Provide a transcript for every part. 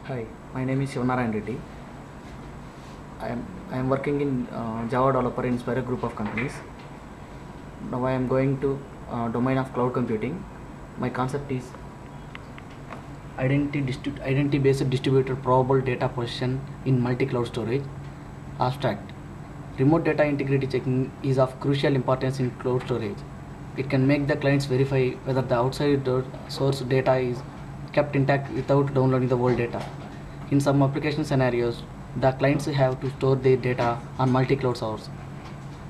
Hi, my name is Shivnarayan Reddy. I am working in Java developer in Spire group of companies. Now I am going to domain of cloud computing. My concept is identity based distributed probable data position in multi-cloud storage. Abstract. Remote data integrity checking is of crucial importance in cloud storage. It can make the clients verify whether the outside source data is kept intact without downloading the old data. In some application scenarios, the clients have to store their data on multi-cloud servers.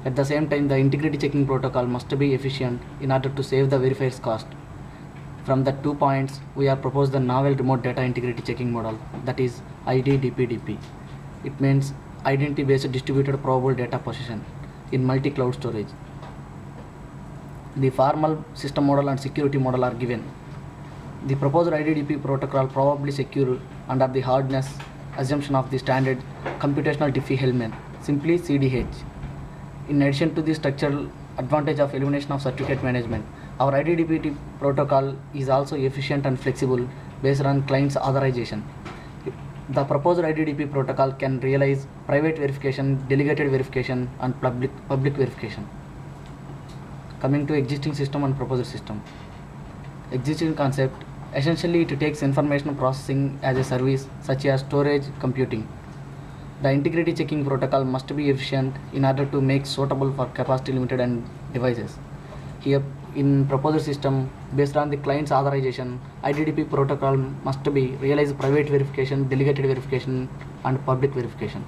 At the same time, the integrity checking protocol must be efficient in order to save the verifier's cost. From the 2 points, we have proposed the novel remote data integrity checking model, that is IDDPDP. It means identity-based distributed probable data position in multi-cloud storage. The formal system model and security model are given. The proposed IDDP protocol probably secure under the hardness assumption of the standard computational Diffie-Hellman, simply CDH. In addition to the structural advantage of elimination of certificate management, our IDDP protocol is also efficient and flexible based on client's authorization. The proposed IDDP protocol can realize private verification, delegated verification, and public verification. Coming to existing system and proposed system. Existing concept, essentially it takes information processing as a service such as storage computing. The integrity checking protocol must be efficient in order to make suitable for capacity limited and devices. Here in proposed system, based on the client's authorization, IDDP protocol must be realize private verification, delegated verification, and public verification.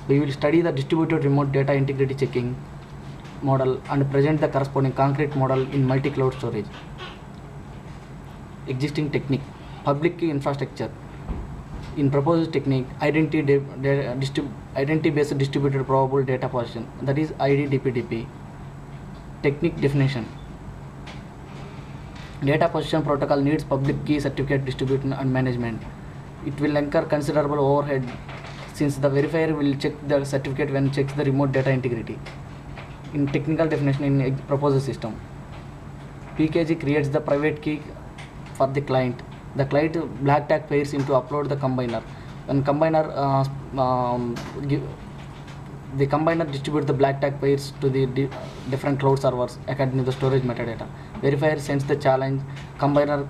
We will study the distributed remote data integrity checking model and present the corresponding concrete model in multi-cloud storage. Existing technique, public key infrastructure. In proposed technique, identity-based distributed probable data position, that is IDDPDP. Technique definition. Data position protocol needs public key certificate distribution and management. It will incur considerable overhead since the verifier will check the certificate when checks the remote data integrity. In technical definition in proposed system, PKG creates the private key for the client. The client black tag pairs into upload the combiner. When the combiner distributes the black tag pairs to the different cloud servers according to the storage metadata. Verifier sends the challenge. Combiner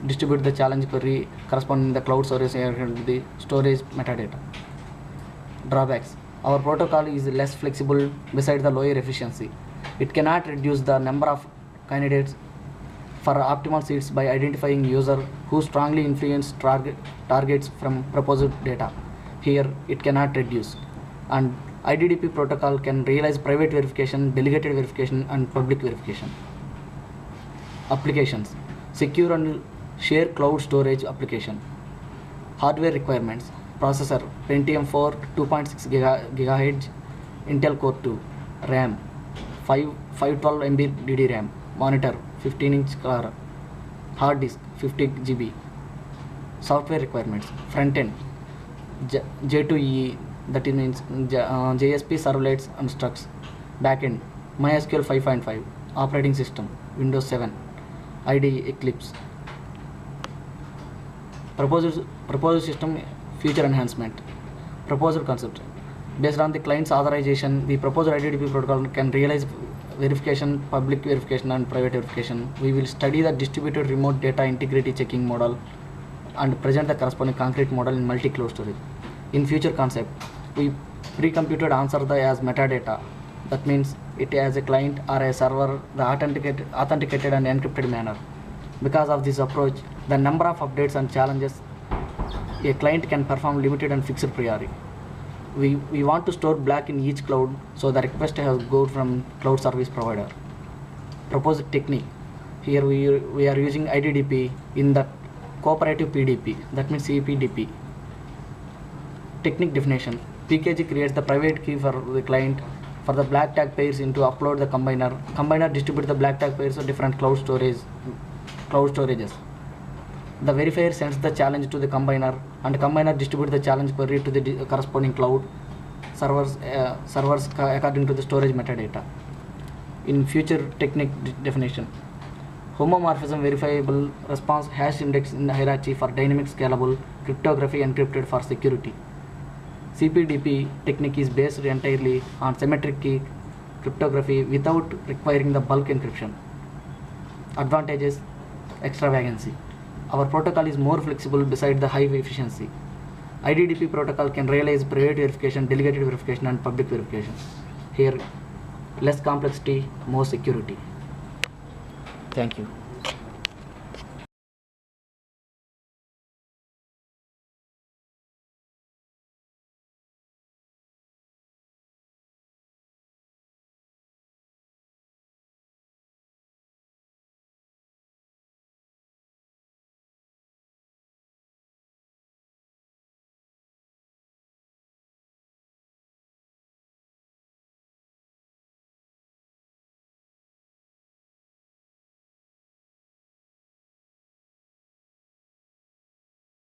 distributes the challenge query corresponding to the cloud service according to the storage metadata. Drawbacks. Our protocol is less flexible besides the lower efficiency. It cannot reduce the number of candidates for optimal seats by identifying user who strongly influence targets from proposed data. Here it cannot reduce. And IDDP protocol can realize private verification, delegated verification, and public verification. Applications. Secure and share cloud storage application. Hardware requirements. Processor Pentium 4 2.6 GHz Intel Core 2. RAM 512 MB DDRAM. Monitor 15-inch color. Hard disk 50 GB. Software requirements. Front end J2EE, that means JSP servlets and structs. Backend MySQL 5.5. Operating system Windows 7. IDE Eclipse. Proposed system feature enhancement. Proposed concept. Based on the client's authorization, the proposed IDDP protocol can realize verification, public verification, and private verification. We will study the distributed remote data integrity checking model and present the corresponding concrete model in multi-cloud storage. In future concept, we pre-computed answer as metadata. That means it as a client or a server, the authenticated and encrypted manner. Because of this approach, the number of updates and challenges a client can perform limited and fixed priority. We want to store black in each cloud, so the request has go from cloud service provider. Proposed technique. Here we are using IDDP in the cooperative PDP, that means CPDP. Technique definition. PKG creates the private key for the client. For the black tag pairs into upload the combiner. Combiner distributes the black tag pairs to different cloud storages. The verifier sends the challenge to the combiner, and combiner distributes the challenge query to the corresponding cloud servers according to the storage metadata. In future technique definition, Homomorphism verifiable response hash index in hierarchy for dynamic scalable cryptography encrypted for security. CPDP technique is based entirely on symmetric key cryptography without requiring the bulk encryption. Advantages: extravagancy. Our protocol is more flexible beside the high efficiency. IDDP protocol can realize private verification, delegated verification, and public verification. Here, less complexity, more security. Thank you.